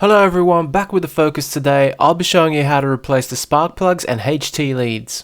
Hello everyone, back with the Focus today. I'll be showing you how to replace the spark plugs and HT leads.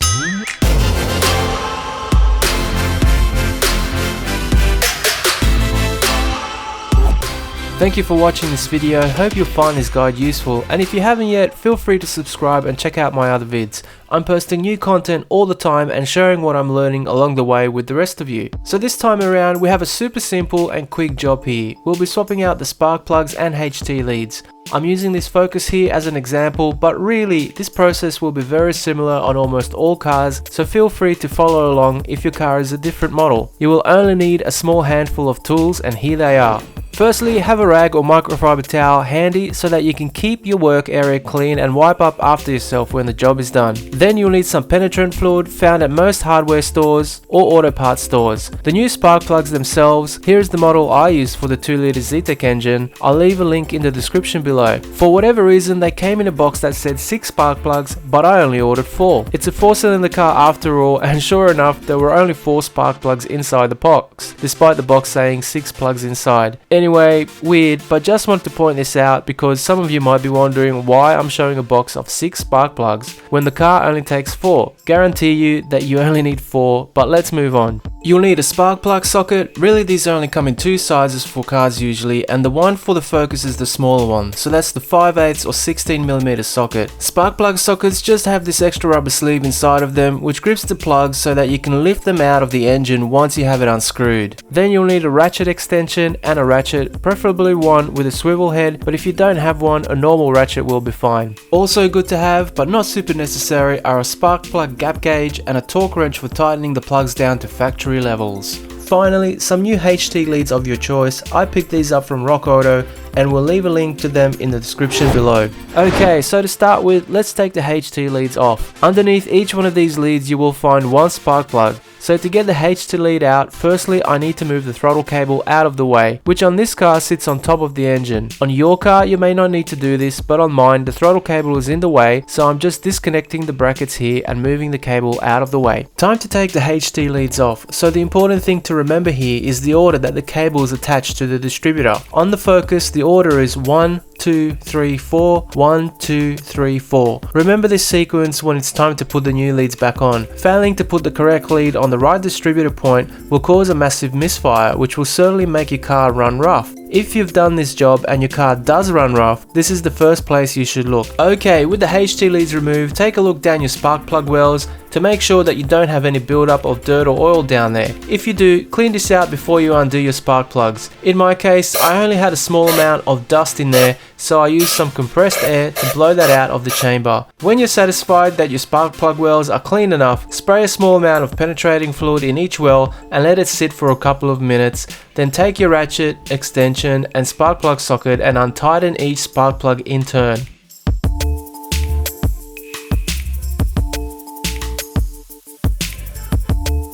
Thank you for watching this video, hope you'll find this guide useful, and if you haven't yet, feel free to subscribe and check out my other vids. I'm posting new content all the time and sharing what I'm learning along the way with the rest of you. So this time around, we have a super simple and quick job here. We'll be swapping out the spark plugs and HT leads. I'm using this Focus here as an example, but really, this process will be very similar on almost all cars, so feel free to follow along if your car is a different model. You will only need a small handful of tools, and here they are. Firstly, have a rag or microfiber towel handy so that you can keep your work area clean and wipe up after yourself when the job is done. Then you'll need some penetrant fluid found at most hardware stores or auto parts stores. The new spark plugs themselves, here is the model I used for the 2-litre Zetec engine. I'll leave a link in the description below. For whatever reason, they came in a box that said 6 spark plugs, but I only ordered 4. It's a 4-cylinder car after all, and sure enough, there were only 4 spark plugs inside the box, despite the box saying 6 plugs inside. Anyway, weird, but just want to point this out because some of you might be wondering why I'm showing a box of 6 spark plugs when the car only takes 4. Guarantee you that you only need 4, but let's move on. You'll need a spark plug socket. Really, these only come in 2 sizes for cars usually, and the one for the Focus is the smaller one, so that's the 5/8 or 16mm socket. Spark plug sockets just have this extra rubber sleeve inside of them which grips the plugs so that you can lift them out of the engine once you have it unscrewed. Then you'll need a ratchet extension and a ratchet, preferably one with a swivel head, but if you don't have one, a normal ratchet will be fine. Also good to have, but not super necessary, are a spark plug gap gauge and a torque wrench for tightening the plugs down to factory levels. Finally, some new HT leads of your choice. I picked these up from Rock Auto and we'll leave a link to them in the description below. Okay, so to start with, let's take the HT leads off. Underneath each one of these leads you will find one spark plug. So to get the HT lead out, firstly I need to move the throttle cable out of the way, which on this car sits on top of the engine. On your car you may not need to do this, but on mine the throttle cable is in the way, so I'm just disconnecting the brackets here and moving the cable out of the way. Time to take the HT leads off, so the important thing to remember here is the order that the cable is attached to the distributor. On the Focus the order is 1, 2, 3, 4, 1, 2, 3, 4. Remember this sequence when it's time to put the new leads back on. Failing to put the correct lead on the right distributor point will cause a massive misfire, which will certainly make your car run rough. If you've done this job and your car does run rough, this is the first place you should look. Okay, with the HT leads removed, take a look down your spark plug wells to make sure that you don't have any buildup of dirt or oil down there. If you do, clean this out before you undo your spark plugs. In my case, I only had a small amount of dust in there, so I used some compressed air to blow that out of the chamber. When you're satisfied that your spark plug wells are clean enough, spray a small amount of penetrating fluid in each well and let it sit for a couple of minutes. Then take your ratchet, extension and spark plug socket and untighten each spark plug in turn.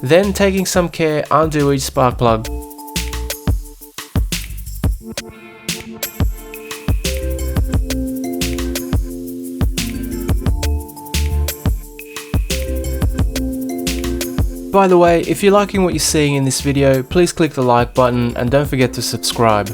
Then, taking some care, undo each spark plug. By the way, if you're liking what you're seeing in this video, please click the like button and don't forget to subscribe.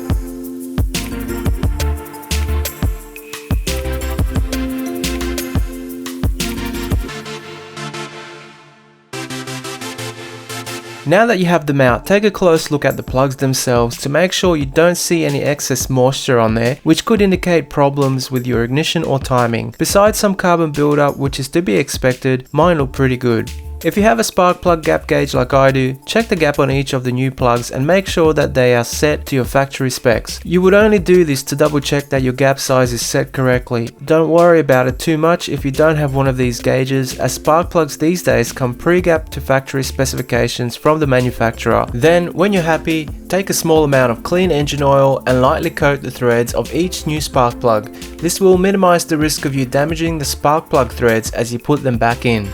Now that you have them out, take a close look at the plugs themselves to make sure you don't see any excess moisture on there, which could indicate problems with your ignition or timing. Besides some carbon buildup, which is to be expected, mine look pretty good. If you have a spark plug gap gauge like I do, check the gap on each of the new plugs and make sure that they are set to your factory specs. You would only do this to double check that your gap size is set correctly. Don't worry about it too much if you don't have one of these gauges, as spark plugs these days come pre-gapped to factory specifications from the manufacturer. Then, when you're happy, take a small amount of clean engine oil and lightly coat the threads of each new spark plug. This will minimize the risk of you damaging the spark plug threads as you put them back in.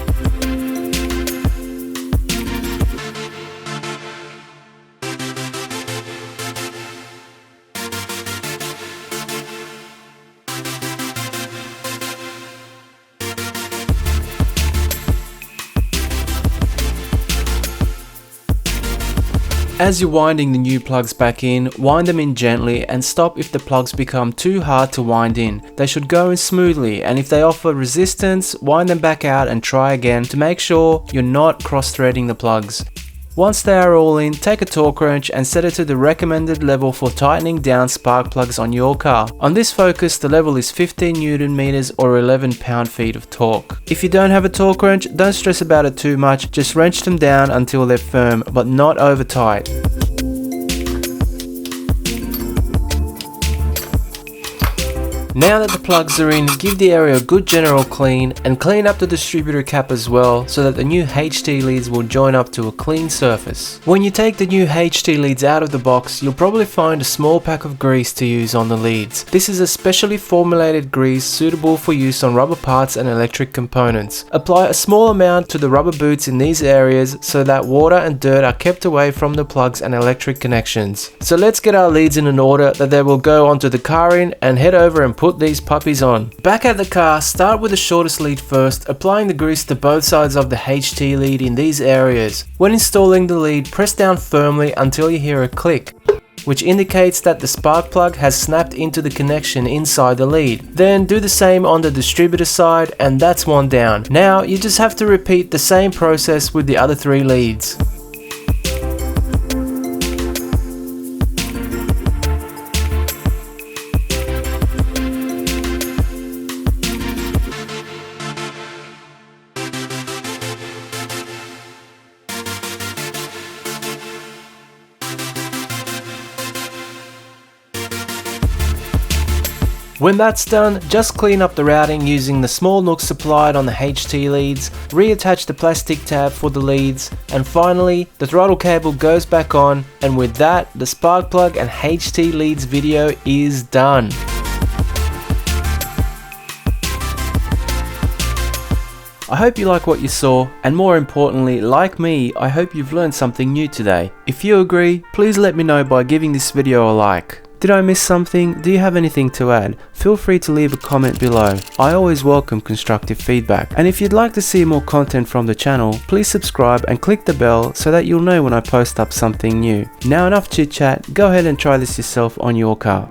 As you're winding the new plugs back in, wind them in gently and stop if the plugs become too hard to wind in. They should go in smoothly, and if they offer resistance, wind them back out and try again to make sure you're not cross-threading the plugs. Once they are all in, take a torque wrench and set it to the recommended level for tightening down spark plugs on your car. On this Focus, the level is 15 Newton meters or 11 pound-feet of torque. If you don't have a torque wrench, don't stress about it too much, just wrench them down until they're firm, but not over tight. Now that the plugs are in, give the area a good general clean and clean up the distributor cap as well so that the new HT leads will join up to a clean surface. When you take the new HT leads out of the box, you'll probably find a small pack of grease to use on the leads. This is a specially formulated grease suitable for use on rubber parts and electric components. Apply a small amount to the rubber boots in these areas so that water and dirt are kept away from the plugs and electric connections. So let's get our leads in an order that they will go onto the car in and head over and put these puppies on. Back at the car, start with the shortest lead first, applying the grease to both sides of the HT lead in these areas. When installing the lead, press down firmly until you hear a click, which indicates that the spark plug has snapped into the connection inside the lead. Then do the same on the distributor side, and that's one down. Now you just have to repeat the same process with the other 3 leads. When that's done, just clean up the routing using the small nooks supplied on the HT leads, reattach the plastic tab for the leads, and finally, the throttle cable goes back on, and with that, the spark plug and HT leads video is done. I hope you like what you saw, and more importantly, like me, I hope you've learned something new today. If you agree, please let me know by giving this video a like. Did I miss something? Do you have anything to add? Feel free to leave a comment below. I always welcome constructive feedback. And if you'd like to see more content from the channel, please subscribe and click the bell so that you'll know when I post up something new. Now enough chit chat, go ahead and try this yourself on your car.